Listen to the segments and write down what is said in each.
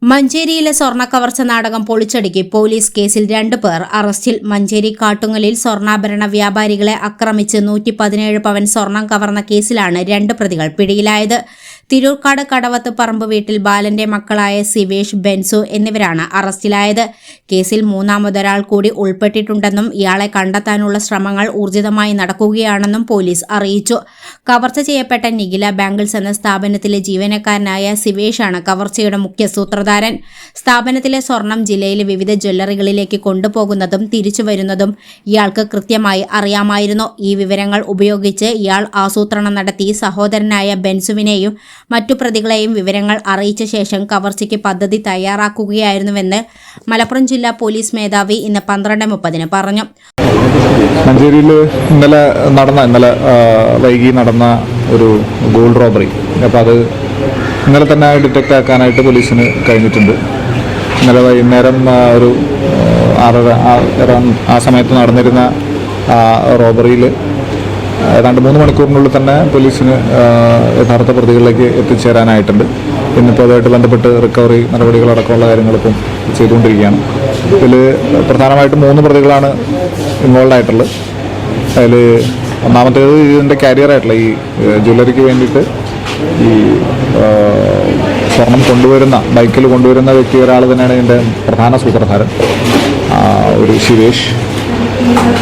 മഞ്ചേരിയിലെ സ്വർണ്ണക്കവർച്ച നാടകം പൊളിച്ചടുക്കി പോലീസ്. കേസിൽ 2 പേർ അറസ്റ്റിൽ. മഞ്ചേരി കാട്ടുങ്ങലിൽ സ്വർണ്ണാഭരണ വ്യാപാരികളെ ആക്രമിച്ച് 117 പവൻ സ്വർണം കവർന്ന കേസിലാണ് 2 പ്രതികൾ പിടിയിലായത്. തിരൂർക്കാട് കടവത്ത് പറമ്പ് വീട്ടിൽ ബാലന്റെ മക്കളായ സിവേഷ്, ബെൻസു എന്നിവരാണ് അറസ്റ്റിലായത്. കേസിൽ മൂന്നാമതൊരാൾ കൂടി ഉൾപ്പെട്ടിട്ടുണ്ടെന്നും ഇയാളെ കണ്ടെത്താനുള്ള ശ്രമങ്ങൾ ഊർജിതമായി നടക്കുകയാണെന്നും പോലീസ് അറിയിച്ചു. കവർച്ച ചെയ്യപ്പെട്ട നിഖില ബാങ്കിൾസ് എന്ന സ്ഥാപനത്തിലെ ജീവനക്കാരനായ സിവേഷാണ് കവർച്ചയുടെ മുഖ്യ സൂത്രധാരൻ. സ്ഥാപനത്തിലെ സ്വർണം ജില്ലയിലെ വിവിധ ജ്വല്ലറികളിലേക്ക് കൊണ്ടുപോകുന്നതും തിരിച്ചു വരുന്നതും ഇയാൾക്ക് കൃത്യമായി അറിയാമായിരുന്നു. ഈ വിവരങ്ങൾ ഉപയോഗിച്ച് ഇയാൾ ആസൂത്രണം നടത്തി സഹോദരനായ ബെൻസുവിനെയും മറ്റു പ്രതികളെയും വിവരങ്ങൾ അറിയിച്ച ശേഷം കവർച്ചയ്ക്ക് പദ്ധതി തയ്യാറാക്കുകയായിരുന്നുവെന്ന് മലപ്പുറം ജില്ലാ പോലീസ് മേധാവി ഇന്ന് 12:30 പറഞ്ഞു. മഞ്ചേരിയിൽ ഇന്നലെ വൈകി നടന്ന ഒരു ഗോൾഡ് റോബറി, അപ്പോൾ അത് ഇന്നലെ തന്നെ ഡിറ്റക്റ്റ് ആക്കാനായിട്ട് പോലീസിന് കഴിഞ്ഞിട്ടുണ്ട്. ഇന്നലെ വൈകുന്നേരം ഒരു 6:30 ആ സമയത്ത് നടന്നിരുന്ന റോബറിയിൽ ഏതാണ്ട് 3 മണിക്കൂറിനുള്ളിൽ തന്നെ പോലീസിന് യഥാർത്ഥ പ്രതികളിലേക്ക് എത്തിച്ചേരാനായിട്ടുണ്ട്. ഇന്നിപ്പോൾ അതുമായിട്ട് ബന്ധപ്പെട്ട് റിക്കവറി നടപടികളടക്കമുള്ള കാര്യങ്ങളിപ്പം ചെയ്തുകൊണ്ടിരിക്കുകയാണ്. ഇതിൽ പ്രധാനമായിട്ടും 3 പ്രതികളാണ് ഇൻവോൾവ് ആയിട്ടുള്ളത്. അതിൽ ഒന്നാമത്തേത് ഇതിൻ്റെ കാരിയറായിട്ടുള്ള ഈ ജ്വല്ലറിക്ക് വേണ്ടിയിട്ട് ഈ സ്വർണം ബൈക്കിൽ കൊണ്ടുവരുന്ന വ്യക്തി ഒരാൾ തന്നെയാണ് ഇതിൻ്റെ പ്രധാന സൂത്രധാരൻ, ഒരു ശിവേഷ്.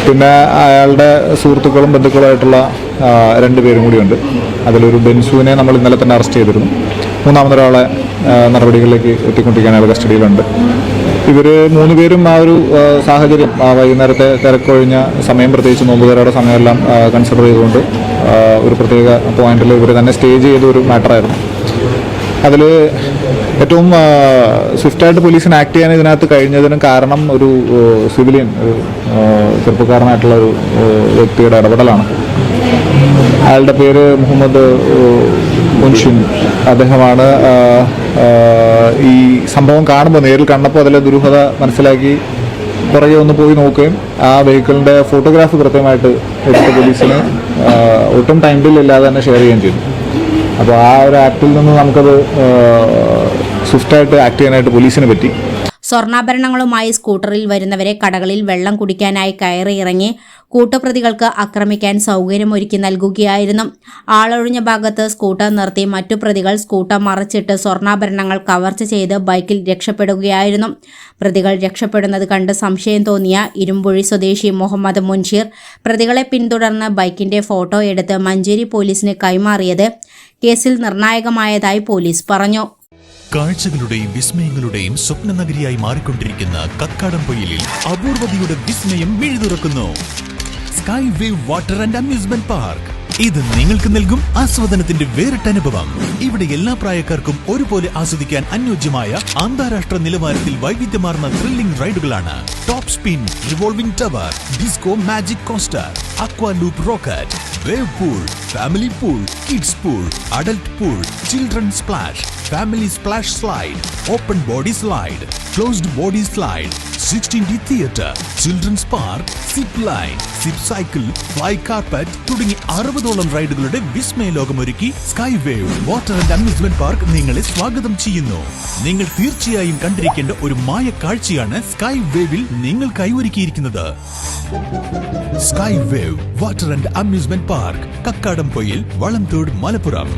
പിന്നെ അയാളുടെ സുഹൃത്തുക്കളും ബന്ധുക്കളുമായിട്ടുള്ള 2 പേരും കൂടിയുണ്ട്. അതിലൊരു ബെൻസുവിനെ നമ്മൾ ഇന്നലെ തന്നെ അറസ്റ്റ് ചെയ്തിരുന്നു. മൂന്നാമതൊരാളെ നടപടികളിലേക്ക് എത്തിക്കൊണ്ടിരിക്കുകയാണ്, അയാൾ കസ്റ്റഡിയിലുണ്ട്. ഇവർ 3 പേരും ആ ഒരു സാഹചര്യം, വൈകുന്നേരത്തെ തിരക്കൊഴിഞ്ഞ സമയം, പ്രത്യേകിച്ച് നോമ്പുകാരുടെ സമയമെല്ലാം കൺസിഡർ ചെയ്തുകൊണ്ട് ഒരു പ്രത്യേക പോയിന്റിൽ ഇവർ തന്നെ സ്റ്റേജ് ചെയ്ത ഒരു മാറ്ററായിരുന്നു. അതിൽ ഏറ്റവും സ്വിഫ്റ്റായിട്ട് പോലീസിന് ആക്ട് ചെയ്യാൻ ഇതിനകത്ത് കഴിഞ്ഞതിന് കാരണം ഒരു സിവിലിയൻ, ചെറുപ്പക്കാരനായിട്ടുള്ള ഒരു വ്യക്തിയുടെ ഇടപെടലാണ്. അയാളുടെ പേര് മുഹമ്മദ് മുൻഷിൻ. അദ്ദേഹമാണ് ഈ സംഭവം കാണുമ്പോൾ, നേരിൽ കണ്ടപ്പോൾ അതിലെ ദുരൂഹത മനസ്സിലാക്കി പുറകെ ഒന്ന് പോയി നോക്കുകയും ആ വെഹിക്കിളിൻ്റെ ഫോട്ടോഗ്രാഫ് കൃത്യമായിട്ട് എടുത്ത പോലീസിന് ഒട്ടും ടൈം ഡിലേ ഇല്ലാതെ തന്നെ ഷെയർ ചെയ്യുകയും ചെയ്തു. അപ്പോൾ ആ ഒരു ആക്ടിൽ നിന്ന് നമുക്കത് സ്വിഫ്റ്റായിട്ട് ആക്ട് ചെയ്യാനായിട്ട് പോലീസിന് പറ്റി. സ്വർണ്ണാഭരണങ്ങളുമായി സ്കൂട്ടറിൽ വരുന്നവരെ കടകളിൽ വെള്ളം കുടിക്കാനായി കയറിയിറങ്ങി കൂട്ടുപ്രതികൾക്ക് ആക്രമിക്കാൻ സൗകര്യമൊരുക്കി നൽകുകയായിരുന്നു. ആളൊഴിഞ്ഞ ഭാഗത്ത് സ്കൂട്ടർ നിർത്തി മറ്റു പ്രതികൾ സ്കൂട്ടർ മറിച്ചിട്ട് സ്വർണ്ണാഭരണങ്ങൾ കവർച്ച ചെയ്ത് ബൈക്കിൽ രക്ഷപ്പെടുകയായിരുന്നു. പ്രതികൾ രക്ഷപ്പെടുന്നത് കണ്ട് സംശയം തോന്നിയ ഇരുമ്പുഴി സ്വദേശി മുഹമ്മദ് മുൻഷീർ പ്രതികളെ പിന്തുടർന്ന് ബൈക്കിന്റെ ഫോട്ടോ എടുത്ത് മഞ്ചേരി പോലീസിന് കൈമാറിയത് കേസിൽ നിർണായകമായതായി പോലീസ് പറഞ്ഞു. കാഴ്ചകളുടെയും വിസ്മയങ്ങളുടെയും സ്വപ്ന നഗരിയായി മാറിക്കൊണ്ടിരിക്കുന്ന കക്കാടംപൊയിലിൽ അപൂർവതയുടെ വിസ്മയം മിഴിതുറക്കുന്നു. Sky wave water and amusement park. ഇത് നിങ്ങൾക്ക് നൽകും ആസ്വാദനത്തിന്റെ വേറിട്ട അനുഭവം. ഇവിടെ എല്ലാ പ്രായക്കാർക്കും ഒരുപോലെ ആസ്വദിക്കാൻ അനുയോജ്യമായ അന്താരാഷ്ട്ര നിലവാരത്തിൽ വൈവിധ്യമാർന്ന ത്രില്ലിംഗ് റൈഡുകളാണ്. Top spin, revolving tower, disco magic coaster, aqua loop rocket, wave pool, family pool, kids pool, adult pool, children splash, family splash slide, open body slide, closed body slide, 16D theater, children's park, zip line, zip cycle, fly carpet തുടങ്ങി 60ഓളം റൈഡുകളുടെ വിസ്മയ ലോകമൊരുക്കി sky wave water and amusement park നിങ്ങളെ സ്വാഗതം ചെയ്യുന്നു. നിങ്ങൾ തീർച്ചയായും കണ്ടിരിക്കേണ്ട ഒരു മായ കാഴ്ചയാണ് സ്കൈ വേവിൽ നിങ്ങൾക്കായി ഒരുക്കിയിരിക്കുന്നത്. Sky wave water and amusement park, Kakkadampoyil, Valamthode, Malappuram.